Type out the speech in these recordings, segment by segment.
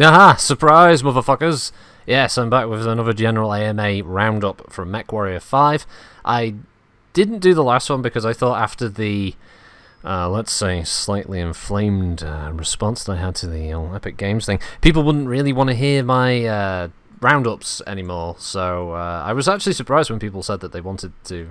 Aha! Surprise, motherfuckers! Yes, I'm back with another general AMA roundup from MechWarrior 5. I didn't do the last one because I thought after the, let's say, slightly inflamed response that I had to the Epic Games thing, people wouldn't really want to hear my roundups anymore. So I was actually surprised when people said that they wanted to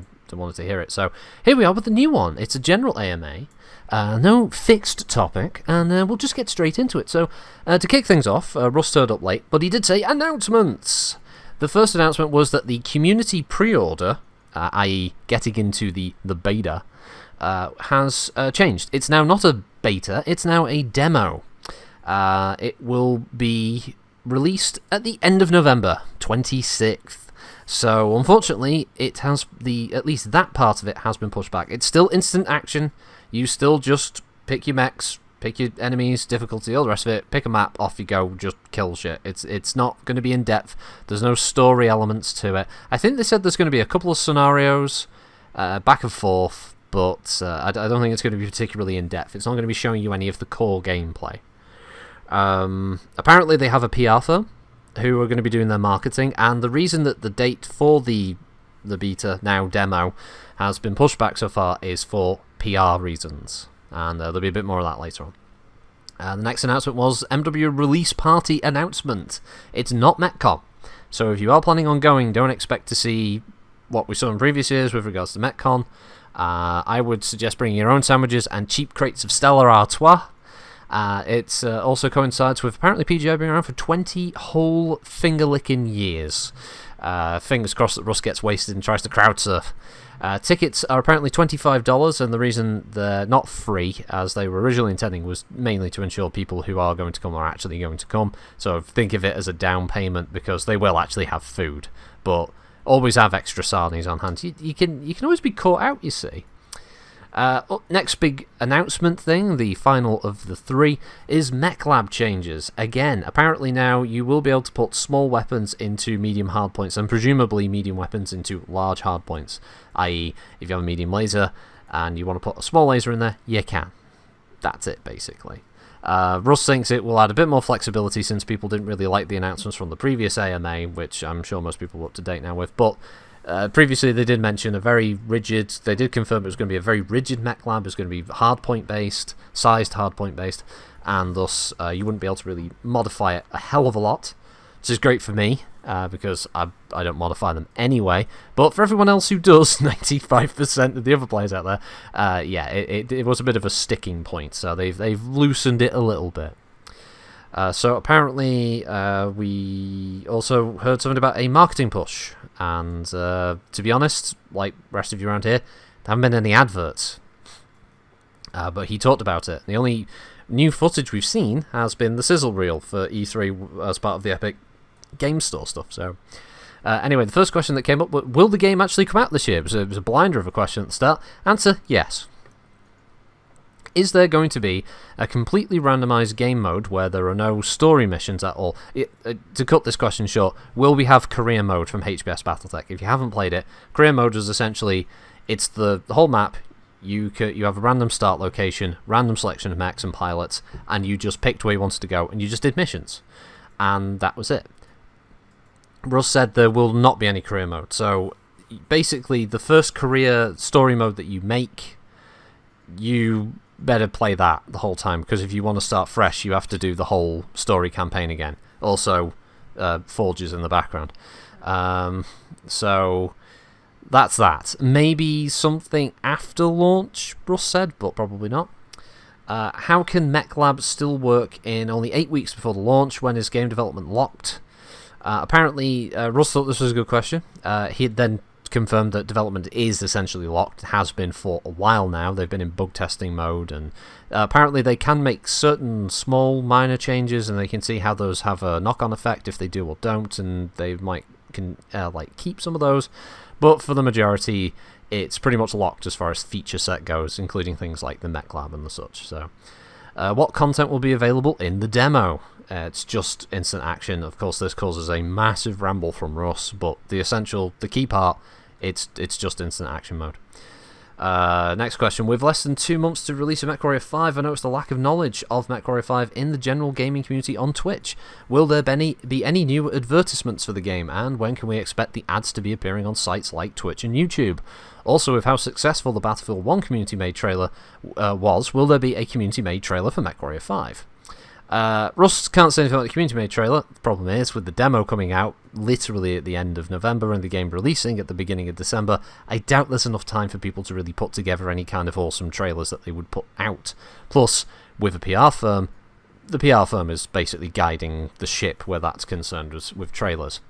hear it. So here we are with the new one. It's a general AMA. No fixed topic, and we'll just get straight into it. So, to kick things off, Russ turned up late, but he did say announcements! The first announcement was that the community pre-order, i.e. getting into the beta, has changed. It's now not a beta, it's now a demo. It will be released at the end of November, 26th. So, unfortunately, it has at least that part of it has been pushed back. It's still instant action. You still just pick your mechs, pick your enemies, difficulty, all the rest of it, pick a map, off you go, just kill shit. It's not going to be in-depth. There's no story elements to it. I think they said there's going to be a couple of scenarios, back and forth, but I don't think it's going to be particularly in-depth. It's not going to be showing you any of the core gameplay. Apparently they have a PR firm who are going to be doing their marketing, and the reason that the date for the beta, now demo, has been pushed back so far is for PR reasons, and there'll be a bit more of that later on. The next announcement was MW release party announcement. It's not MechCon, so if you are planning on going, don't expect to see what we saw in previous years with regards to MechCon. I would suggest bringing your own sandwiches and cheap crates of Stella Artois. It also coincides with apparently PGI being around for 20 whole finger-licking years. Fingers crossed that Russ gets wasted and tries to crowd surf. Tickets are apparently $25, and the reason they're not free, as they were originally intending, was mainly to ensure people who are going to come are actually going to come. So think of it as a down payment, because they will actually have food, but always have extra sarnies on hand. You can always be caught out, you see. Next big announcement thing, the final of the three, is Mech Lab changes. Again, apparently now you will be able to put small weapons into medium hardpoints, and presumably medium weapons into large hardpoints. I.e., if you have a medium laser and you want to put a small laser in there, you can. That's it, basically. Russ thinks it will add a bit more flexibility, since people didn't really like the announcements from the previous AMA, which I'm sure most people are up to date now with, but previously they did mention they did confirm it was going to be a very rigid mech lab. It was going to be hardpoint based, sized hardpoint based, and thus you wouldn't be able to really modify it a hell of a lot, which is great for me, because I don't modify them anyway, but for everyone else who does, 95% of the other players out there, yeah, it was a bit of a sticking point, so they've loosened it a little bit. So apparently we also heard something about a marketing push, and to be honest, like the rest of you around here, there haven't been any adverts, but he talked about it. The only new footage we've seen has been the sizzle reel for E3 as part of the Epic Game Store stuff. So anyway, the first question that came up was, will the game actually come out this year? It was a blinder of a question at the start. Answer, yes. Is there going to be a completely randomized game mode where there are no story missions at all? To cut this question short, will we have career mode from HBS Battletech? If you haven't played it, career mode is essentially, it's the whole map. You have a random start location, random selection of mechs and pilots, and you just picked where you wanted to go, and you just did missions. And that was it. Russ said there will not be any career mode. So basically, the first career story mode that you make, you better play that the whole time, because if you want to start fresh, you have to do the whole story campaign again. Also, Forges in the background. So that's that. Maybe something after launch, Russ said, but probably not. How can Mech Lab still work in only 8 weeks before the launch? When is game development locked? Apparently, Russ thought this was a good question. He then confirmed that development is essentially locked, has been for a while now. They've been in bug testing mode, and apparently they can make certain small minor changes, and they can see how those have a knock-on effect if they do or don't, and they might like keep some of those, but for the majority it's pretty much locked as far as feature set goes, including things like the Mech Lab and the such. So what content will be available in the demo? It's just instant action. Of course, this causes a massive ramble from Russ, but the key part, it's just instant action mode. Next question. With less than 2 months to release a MechWarrior 5, I noticed a lack of knowledge of MechWarrior 5 in the general gaming community on Twitch. Will there be any new advertisements for the game, and when can we expect the ads to be appearing on sites like Twitch and YouTube? Also, with how successful the Battlefield 1 community-made trailer was, will there be a community-made trailer for MechWarrior 5? Russ can't say anything about the community-made trailer. The problem is, with the demo coming out literally at the end of November and the game releasing at the beginning of December, I doubt there's enough time for people to really put together any kind of awesome trailers that they would put out. Plus, with a PR firm, the PR firm is basically guiding the ship where that's concerned with trailers.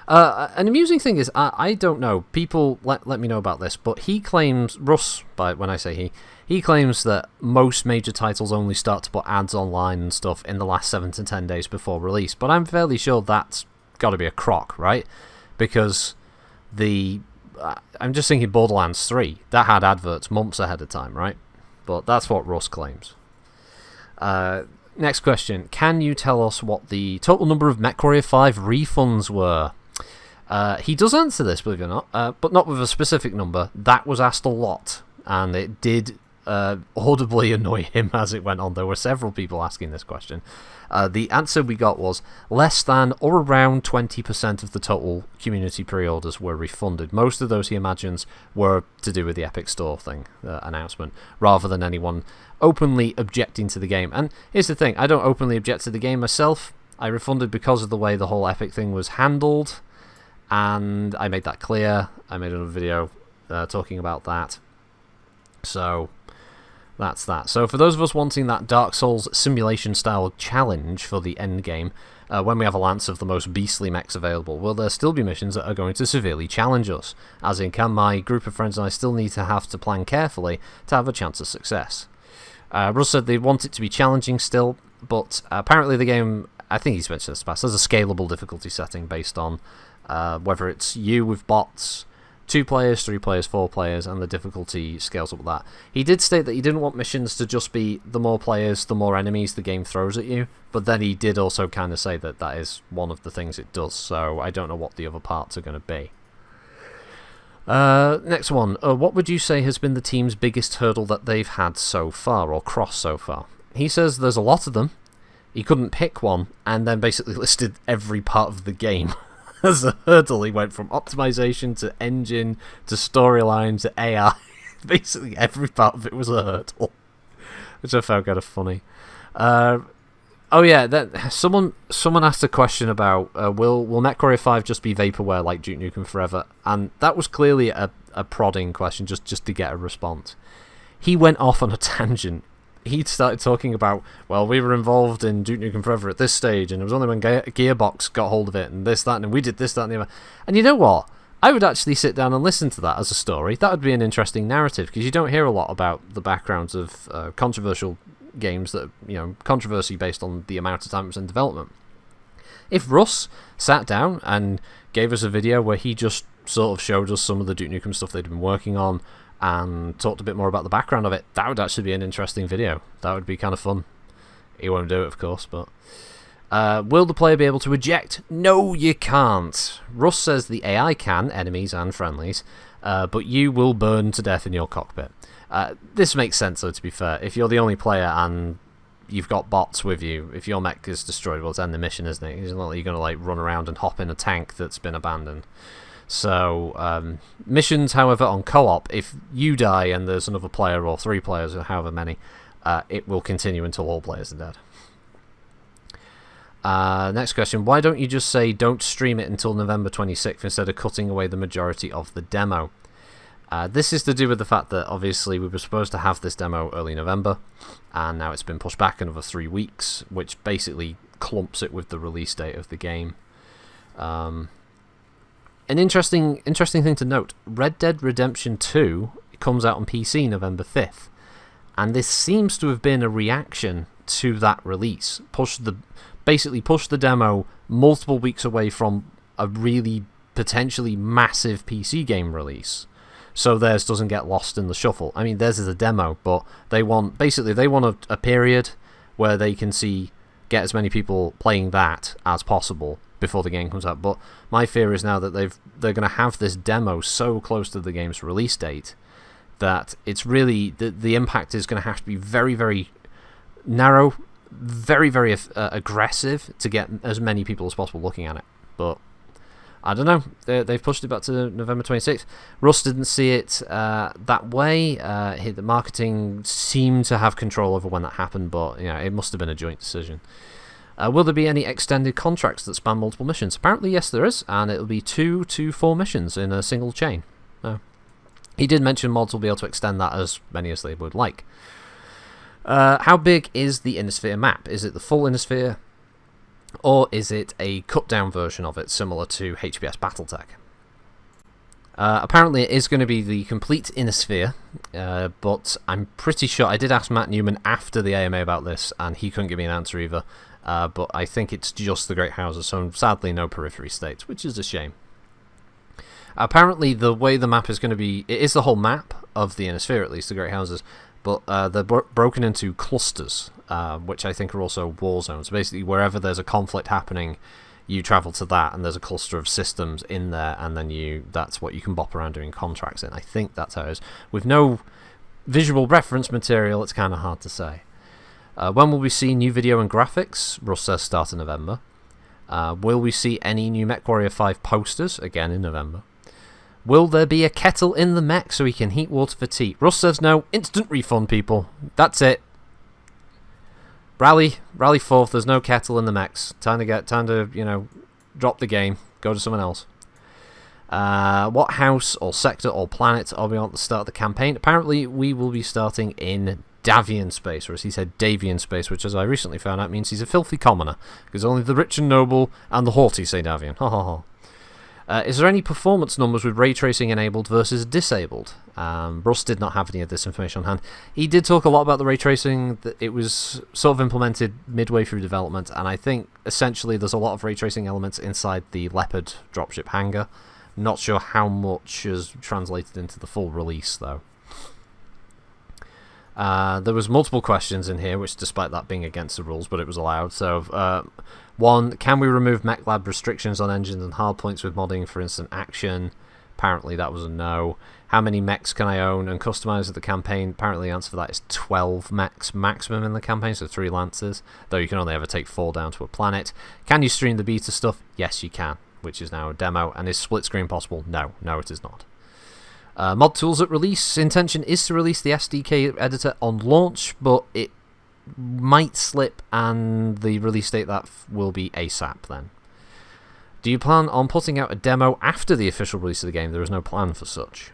An amusing thing is, I don't know, people let me know about this, but he claims, Russ, when I say he claims that most major titles only start to put ads online and stuff in the last 7 to 10 days before release, but I'm fairly sure that's got to be a crock, right? Because I'm just thinking Borderlands 3, that had adverts months ahead of time, right? But that's what Russ claims. Next question, can you tell us what the total number of MechWarrior 5 refunds were? He does answer this, believe it or not, but not with a specific number. That was asked a lot, and it did audibly annoy him as it went on. There were several people asking this question. The answer we got was less than or around 20% of the total community pre-orders were refunded. Most of those, he imagines, were to do with the Epic Store thing, announcement, rather than anyone openly objecting to the game. And here's the thing, I don't openly object to the game myself. I refunded because of the way the whole Epic thing was handled, and I made that clear. I made another video talking about that. So that's that. So for those of us wanting that Dark Souls simulation style challenge for the end game, when we have a lance of the most beastly mechs available, will there still be missions that are going to severely challenge us? As in, can my group of friends and I still need to have to plan carefully to have a chance of success? Russ said they want it to be challenging still, but apparently the game, I think he's mentioned this past, there's a scalable difficulty setting based on whether it's you with bots, 2 players, 3 players, 4 players, and the difficulty scales up with that. He did state that he didn't want missions to just be the more players, the more enemies the game throws at you, but then he did also kind of say that that is one of the things it does, so I don't know what the other parts are going to be. Next one. What would you say has been the team's biggest hurdle that they've had so far, or crossed so far? He says there's a lot of them. He couldn't pick one, and then basically listed every part of the game. As a hurdle, he went from optimization to engine to storyline to AI. Basically, every part of it was a hurdle, which I found kind of funny. Oh yeah, someone asked a question about will MechWarrior 5 just be vaporware like Duke Nukem Forever, and that was clearly a prodding question just to get a response. He went off on a tangent. He started talking about, well, we were involved in Duke Nukem Forever at this stage, and it was only when Gearbox got hold of it, and this, that, and we did this, that, and the other. And you know what? I would actually sit down and listen to that as a story. That would be an interesting narrative, because you don't hear a lot about the backgrounds of controversial games that, controversy based on the amount of time it was in development. If Russ sat down and gave us a video where he just sort of showed us some of the Duke Nukem stuff they'd been working on, and talked a bit more about the background of it, that would actually be an interesting video. That would be kind of fun. He won't do it, of course, but... will the player be able to eject? No, you can't. Russ says the AI can, enemies and friendlies, but you will burn to death in your cockpit. This makes sense, though, to be fair. If you're the only player and you've got bots with you, if your mech is destroyed, well, it's end the mission, isn't it? It's not like you're going to run around and hop in a tank that's been abandoned. So, missions, however, on co-op, if you die and there's another player or 3 players or however many, it will continue until all players are dead. Next question. Why don't you just say don't stream it until November 26th instead of cutting away the majority of the demo? This is to do with the fact that obviously we were supposed to have this demo early November, and now it's been pushed back another 3 weeks, which basically clumps it with the release date of the game. An interesting thing to note, Red Dead Redemption 2 comes out on PC November 5th, and this seems to have been a reaction to that release. Basically pushed the demo multiple weeks away from a really potentially massive PC game release, so theirs doesn't get lost in the shuffle. I mean, theirs is a demo, but they want a period where they can get as many people playing that as possible before the game comes out. But my fear is now that they're going to have this demo so close to the game's release date that it's really the impact is going to have to be very, very narrow, very, very aggressive to get as many people as possible looking at it. But I don't know. They've pushed it back to November 26th. Russ didn't see it that way. The marketing seemed to have control over when that happened, but it must have been a joint decision. Will there be any extended contracts that span multiple missions? Apparently, yes, there is, and it'll be 2 to 4 missions in a single chain. He did mention mods will be able to extend that as many as they would like. How big is the Innisphere map? Is it the full Innisphere, or is it a cut-down version of it, similar to HBS Battletech? Apparently it is going to be the complete Innisphere, but I'm pretty sure... I did ask Matt Newman after the AMA about this, and he couldn't give me an answer either. But I think it's just the Great Houses, so sadly no periphery states, which is a shame. Apparently the way the map is going to be... It is the whole map of the Innisphere, at least, the Great Houses, but they're broken into clusters, which I think are also war zones. Basically, wherever there's a conflict happening, you travel to that, and there's a cluster of systems in there, and then that's what you can bop around doing contracts in. I think that's how it is. With no visual reference material, it's kind of hard to say. When will we see new video and graphics? Russ says start in November. Will we see any new MechWarrior 5 posters? Again in November. Will there be a kettle in the mech so he can heat water for tea? Russ says no. Instant refund, people. That's it. Rally forth. There's no kettle in the mechs. Time to drop the game. Go to someone else. What house or sector or planet are we on at the start of the campaign? Apparently, we will be starting in Davian space, or as he said, Davian space, which, as I recently found out, means he's a filthy commoner, because only the rich and noble and the haughty say Davian. Ha ha ha. Is there any performance numbers with ray tracing enabled versus disabled? Russ did not have any of this information on hand. He did talk a lot about the ray tracing. It was sort of implemented midway through development, and I think essentially there's a lot of ray tracing elements inside the Leopard dropship hangar. Not sure how much is translated into the full release, though. There was multiple questions in here, which despite that being against the rules, but it was allowed. So, 1, can we remove Mech Lab restrictions on engines and hardpoints with modding for instant action? Apparently that was a no. How many mechs can I own and customize at the campaign? Apparently the answer for that is 12 mechs maximum in the campaign, so 3 Lancers, though you can only ever take 4 down to a planet. Can you stream the beta stuff? Yes, you can, which is now a demo. And is split screen possible? No, it is not. Mod tools at release. Intention is to release the SDK editor on launch, but it might slip, and the release date that will be ASAP then. Do you plan on putting out a demo after the official release of the game? There is no plan for such.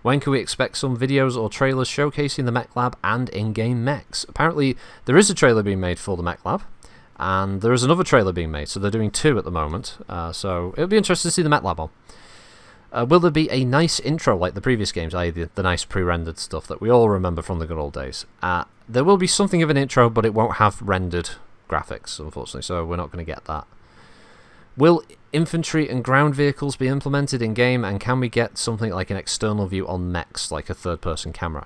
When can we expect some videos or trailers showcasing the Mech Lab and in-game mechs? Apparently there is a trailer being made for the Mech Lab, and there is another trailer being made, so they're doing 2 at the moment. So it'll be interesting to see the Mech Lab on. Will there be a nice intro like the previous games, i.e. the nice pre-rendered stuff that we all remember from the good old days? There will be something of an intro, but it won't have rendered graphics, unfortunately, so we're not going to get that. Will infantry and ground vehicles be implemented in-game, and can we get something like an external view on mechs, like a third-person camera?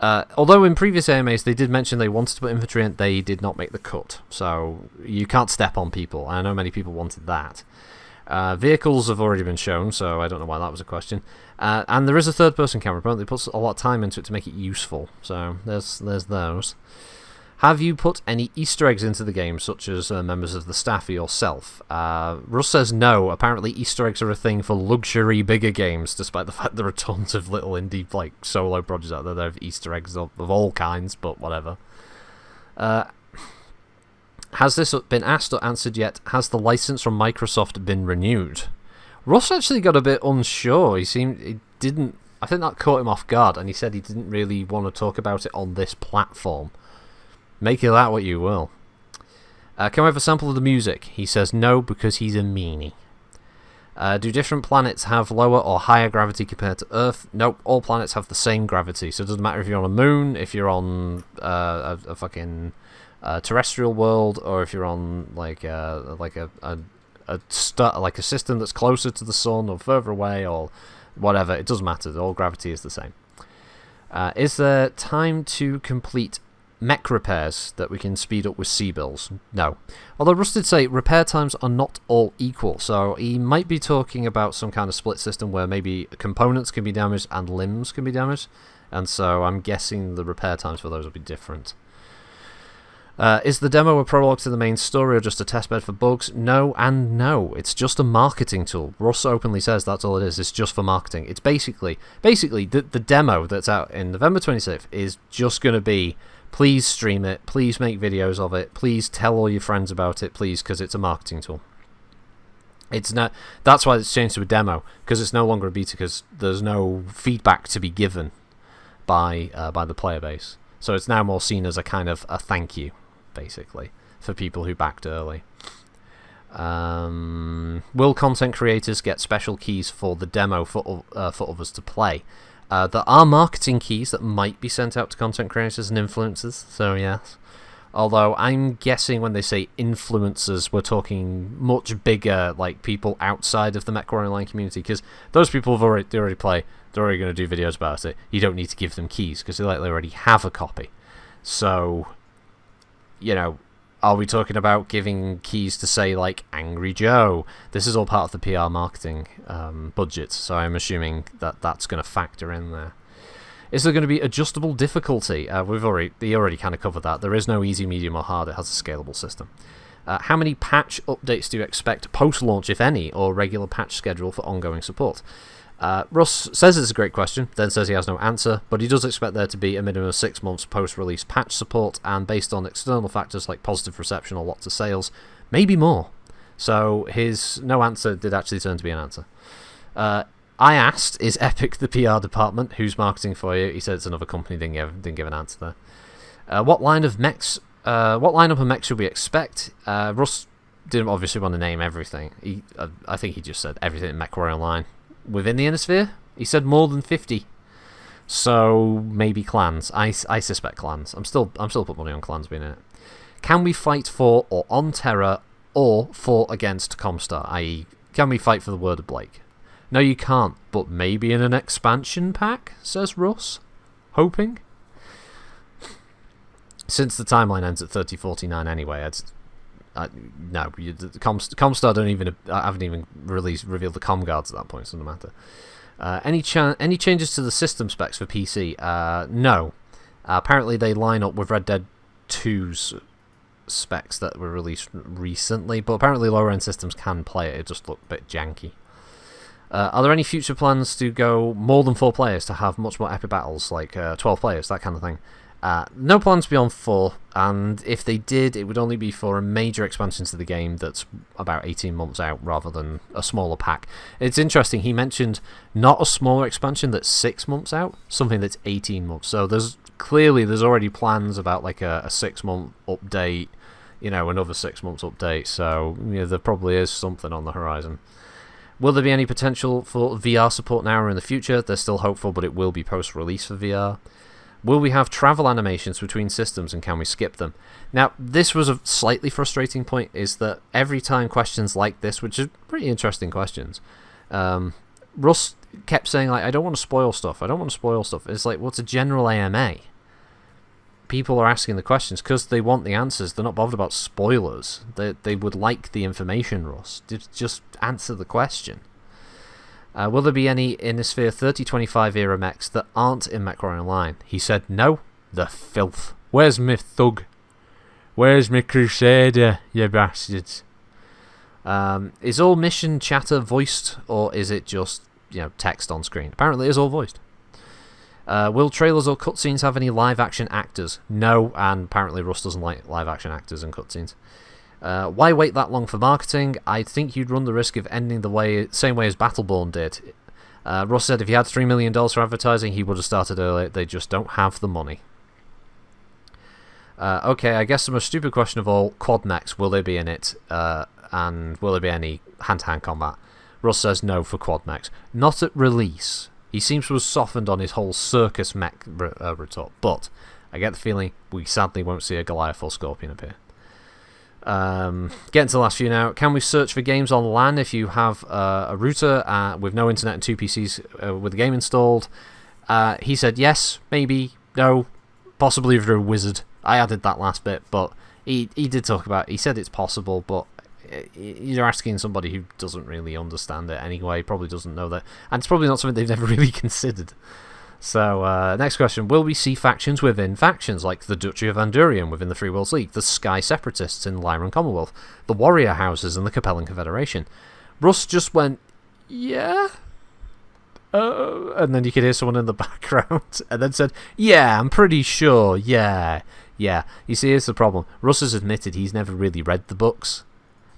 Although in previous AMAs they did mention they wanted to put infantry in, they did not make the cut, so you can't step on people. I know many people wanted that. Vehicles have already been shown, so I don't know why that was a question. And there is a third-person camera. Apparently it puts a lot of time into it to make it useful, so there's those. Have you put any Easter eggs into the game, such as members of the staff or yourself? Russ says no. Apparently Easter eggs are a thing for luxury bigger games, despite the fact there are tons of little indie solo projects out there that have Easter eggs of all kinds, but whatever. Has this been asked or answered yet? Has the license from Microsoft been renewed? Russ actually got a bit unsure. I think that caught him off guard, and he said he didn't really want to talk about it on this platform. Make of that what you will. Can we have a sample of the music? He says no, because he's a meanie. Do different planets have lower or higher gravity compared to Earth? Nope, all planets have the same gravity, so it doesn't matter if you're on a moon, if you're on a fucking terrestrial world, or if you're on like a system that's closer to the sun or further away or whatever. It doesn't matter. All gravity is the same. Is there time to complete mech repairs that we can speed up with C-bills? No. Although Russ did say repair times are not all equal, so he might be talking about some kind of split system where maybe components can be damaged and limbs can be damaged, and so I'm guessing the repair times for those will be different. Is the demo a prologue to the main story or just a testbed for bugs? No and no. It's just a marketing tool. Russ openly says that's all it is. It's just for marketing. It's basically the demo that's out in November 26th is just going to be, please stream it, please make videos of it, please tell all your friends about it, please, because it's a marketing tool. It's not. That's why it's changed to a demo, because it's no longer a beta, because there's no feedback to be given by the player base. So it's now more seen as a kind of a thank you, basically, for people who backed early. Will content creators get special keys for the demo for others to play? There are marketing keys that might be sent out to content creators and influencers, so yes. Although I'm guessing when they say influencers, we're talking much bigger, like people outside of the MechWarrior Online community, because those people have already play, they're already going to do videos about it. You don't need to give them keys, because they likely already have a copy. So, you know, are we talking about giving keys to, say, like, Angry Joe? This is all part of the PR marketing budget, so I'm assuming that that's going to factor in there. Is there going to be adjustable difficulty? They already kind of covered that. There is no easy, medium, or hard. It has a scalable system. How many patch updates do you expect post-launch, if any, or regular patch schedule for ongoing support? Russ says it's a great question, then says he has no answer, but he does expect there to be a minimum of 6 months post-release patch support, and based on external factors like positive reception or lots of sales, maybe more. So his no answer did actually turn to be an answer. I asked, is Epic the PR department? Who's marketing for you? He said it's another company, didn't give an answer there. What lineup of mechs should we expect? Russ didn't obviously want to name everything. I think he just said everything in MechWarrior Online. Within the Inner Sphere? He said more than 50. So maybe clans. I suspect clans. I'm still putting money on clans being in it. Can we fight for or on Terra or for against Comstar? I.e., can we fight for the Word of Blake? No, you can't, but maybe in an expansion pack, says Russ. Hoping. Since the timeline ends at 3049 anyway, no, Comstar haven't even revealed the com guards at that point, so it doesn't matter. Any changes to the system specs for PC? No. Apparently they line up with Red Dead 2's specs that were released recently, but apparently lower end systems can play it. It just looked a bit janky. Are there any future plans to go more than 4 players to have much more epic battles, like 12 players, that kind of thing? No plans beyond 4, and if they did, it would only be for a major expansion to the game that's about 18 months out rather than a smaller pack. It's interesting, he mentioned not a smaller expansion that's 6 months out, something that's 18 months. So there's already plans about like a 6-month update, another 6 months update, so there probably is something on the horizon. Will there be any potential for VR support now or in the future? They're still hopeful, but it will be post-release for VR. Will we have travel animations between systems, and can we skip them? Now, this was a slightly frustrating point, is that every time questions like this, which are pretty interesting questions, Russ kept saying, like, I don't want to spoil stuff. It's like, what's a general AMA? People are asking the questions because they want the answers. They're not bothered about spoilers. They would like the information, Russ. Just answer the question. Will there be any Innisphere 3025 era mechs that aren't in MechWarrior Online? He said no. The filth. Where's my thug? Where's my crusader, you bastards? Is all mission chatter voiced, or is it just text on screen? Apparently it's all voiced. Will trailers or cutscenes have any live action actors? No, and apparently Russ doesn't like live action actors and cutscenes. Why wait that long for marketing? I think you'd run the risk of ending the same way as Battleborn did. Russ said if he had $3 million for advertising, he would have started earlier. They just don't have the money. Okay, I guess the most stupid question of all, quad mechs, will they be in it? And will there be any hand-to-hand combat? Russ says no for quad mechs. Not at release. He seems to have softened on his whole circus mech retort, but I get the feeling we sadly won't see a Goliath or Scorpion appear. Getting to the last few now. Can we search for games on LAN if you have a router with no internet and 2 PCs with the game installed? He said yes, maybe, no, possibly through a wizard. I added that last bit, but he did talk about. He said it's possible, but you're asking somebody who doesn't really understand it anyway. Probably doesn't know that, and it's probably not something they've never really considered. So, next question. Will we see factions within factions, like the Duchy of Andurian within the Free Worlds League, the Sky Separatists in the Lyran Commonwealth, the Warrior Houses in the Capellan Confederation? Russ just went, yeah? And then you could hear someone in the background, and then said, yeah, I'm pretty sure, yeah. You see, here's the problem. Russ has admitted he's never really read the books.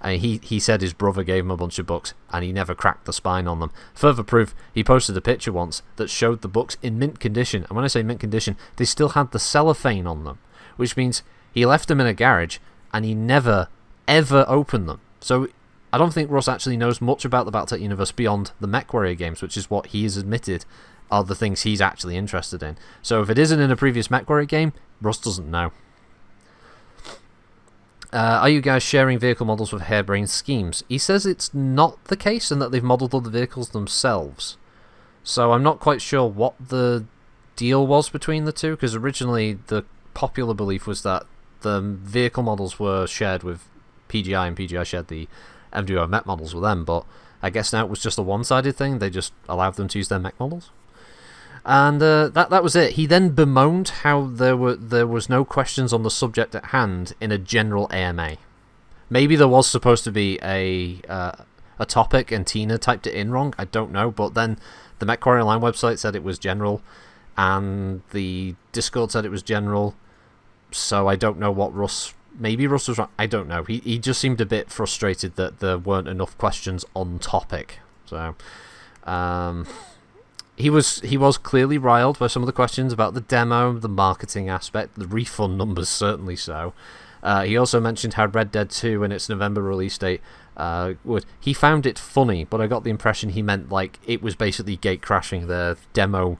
He said his brother gave him a bunch of books and he never cracked the spine on them. Further proof, he posted a picture once that showed the books in mint condition, and when I say mint condition, they still had the cellophane on them, which means he left them in a garage and he never, ever opened them. So I don't think Russ actually knows much about the Battletech universe beyond the MechWarrior games, which is what he has admitted are the things he's actually interested in. So if it isn't in a previous MechWarrior game, Russ doesn't know. Are you guys sharing vehicle models with harebrained schemes? He says it's not the case and that they've modelled all the vehicles themselves. So I'm not quite sure what the deal was between the two, because originally the popular belief was that the vehicle models were shared with PGI and PGI shared the MDO mech models with them, but I guess now it was just a one-sided thing. They just allowed them to use their mech models. And that was it. He then bemoaned how there was no questions on the subject at hand in a general AMA. Maybe there was supposed to be a topic and Tina typed it in wrong. I don't know. But then the MechWarrior Online website said it was general, and the Discord said it was general. So I don't know what Russ. Maybe Russ was wrong. I don't know. He just seemed a bit frustrated that there weren't enough questions on topic. So. He was clearly riled by some of the questions about the demo, the marketing aspect, the refund numbers, certainly so. He also mentioned how Red Dead 2 and its November release date he found it funny, but I got the impression he meant like it was basically gate crashing the demo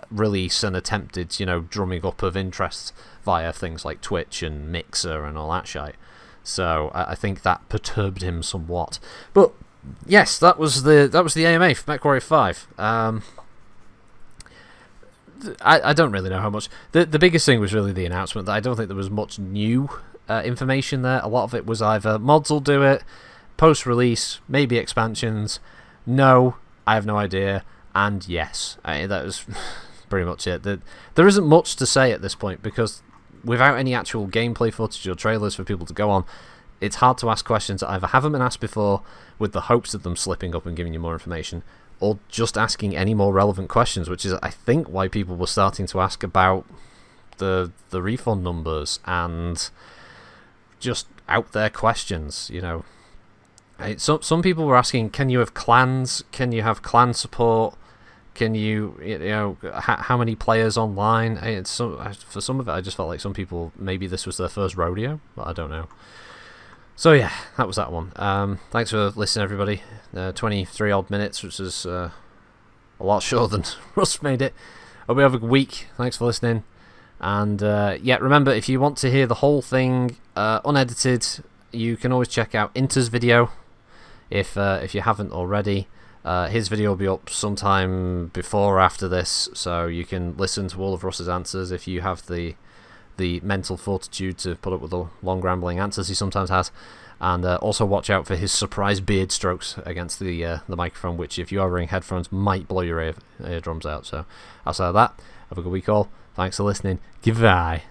release and attempted, drumming up of interest via things like Twitch and Mixer and all that shite. So I think that perturbed him somewhat. But yes, that was the AMA for MechWarrior 5. I don't really know how much. The biggest thing was really the announcement. That I don't think there was much new information there. A lot of it was either mods will do it, post-release, maybe expansions. No, I have no idea. And yes, that was pretty much it. There isn't much to say at this point, because without any actual gameplay footage or trailers for people to go on, it's hard to ask questions that either haven't been asked before with the hopes of them slipping up and giving you more information, or just asking any more relevant questions, which is, I think, why people were starting to ask about the refund numbers and just out there questions, Some people were asking, can you have clans? Can you have clan support? Can you, how many players online? For some of it, I just felt like some people, maybe this was their first rodeo, but I don't know. So yeah, that was that one. Thanks for listening, everybody. 23 odd minutes, which is a lot shorter than Russ made it. Hope you have a good week. Thanks for listening. And yeah, remember, if you want to hear the whole thing unedited, you can always check out Inter's video if you haven't already. His video will be up sometime before or after this, so you can listen to all of Russ's answers if you have the mental fortitude to put up with the long rambling answers he sometimes has. And also watch out for his surprise beard strokes against the microphone, which, if you are wearing headphones, might blow your eardrums out. So outside of that, have a good week all. Thanks for listening. Goodbye.